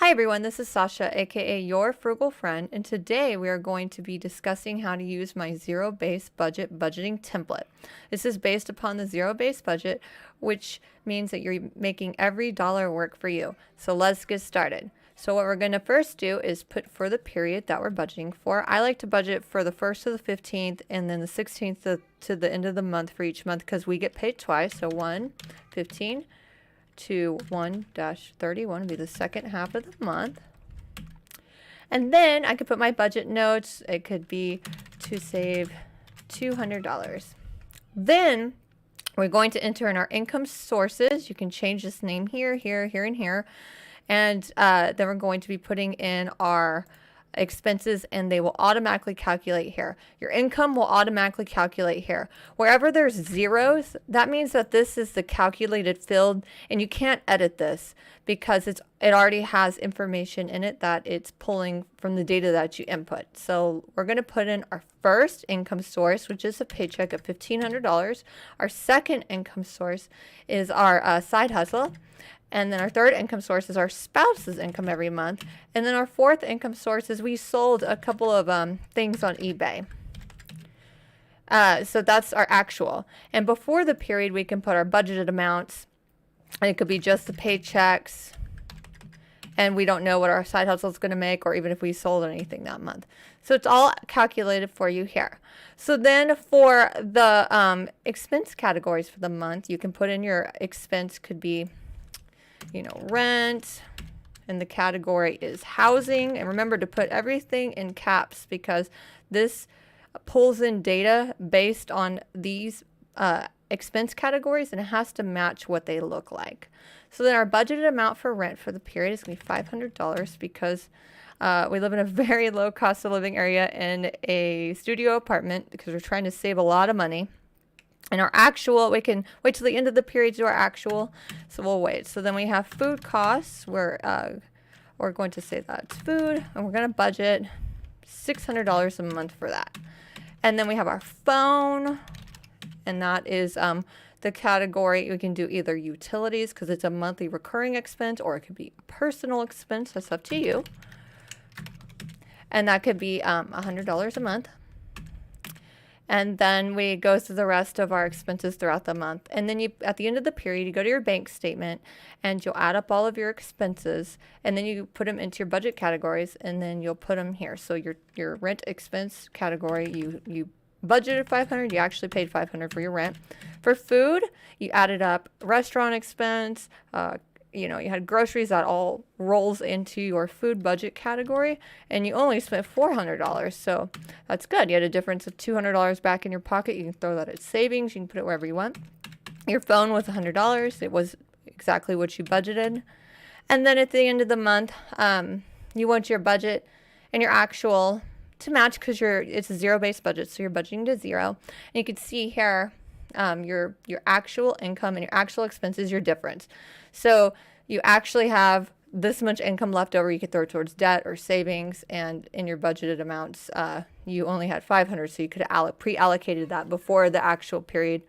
Hi everyone, this is Sasha, aka Your Frugal Friend, and today we are going to be discussing how to use my zero-based budget budgeting template. This is based upon the zero-based budget, which means that you're making every dollar work for you. So let's get started. So what we're going to first do is put for the period that we're budgeting for. I like to budget for the 1st to the 15th and then the 16th to the end of the month for each month because we get paid twice. So 1/15 to 1-31 would be the second half of the month. And then I could put my budget notes. It could be to save $200. Then we're going to enter in our income sources. You can change this name here, here, here, and here. And then we're going to be putting in our expenses and they will automatically calculate here. Your income will automatically calculate here. Wherever there's zeros, that means that this is the calculated field and you can't edit this because it already has information in it that it's pulling from the data that you input. So we're going to put in our first income source, which is a paycheck of $1,500. Our second income source is our side hustle. And then our third income source is our spouse's income every month. And then our fourth income source is we sold a couple of things on eBay. So that's our actual. And before the period, we can put our budgeted amounts. And it could be just the paychecks. And we don't know what our side hustle is going to make or even if we sold anything that month. So it's all calculated for you here. So then for the expense categories for the month, you can put in your expense could be rent, and the category is housing. And remember to put everything in caps because this pulls in data based on these expense categories and it has to match what they look like. So then our budgeted amount for rent for the period is going to be $500 because we live in a very low cost of living area in a studio apartment because we're trying to save a lot of money. And our actual, we can wait till the end of the period to do our actual, so we'll wait. So then we have food costs. We're going to say that's food, and we're going to budget $600 a month for that. And then we have our phone, and that is the category. We can do either utilities because it's a monthly recurring expense, or it could be a personal expense. That's up to you. And that could be $100 a month. And then we go through the rest of our expenses throughout the month. And then at the end of the period, you go to your bank statement and you'll add up all of your expenses and then you put them into your budget categories and then you'll put them here. So your rent expense category, you budgeted $500, you actually paid $500 for your rent. For food, you added up restaurant expense, you had groceries, that all rolls into your food budget category, and you only spent $400. So that's good. You had a difference of $200 back in your pocket. You can throw that at savings. You can put it wherever you want. Your phone was $100. It was exactly what you budgeted. And then at the end of the month, you want your budget and your actual to match because it's a zero-based budget, so you're budgeting to zero. And you can see here your actual income and your actual expenses, your difference. So you actually have this much income left over you could throw towards debt or savings, and in your budgeted amounts, you only had $500, so you could have pre-allocated that before the actual period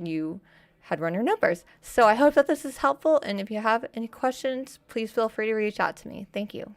you had run your numbers. So I hope that this is helpful, and if you have any questions, please feel free to reach out to me. Thank you.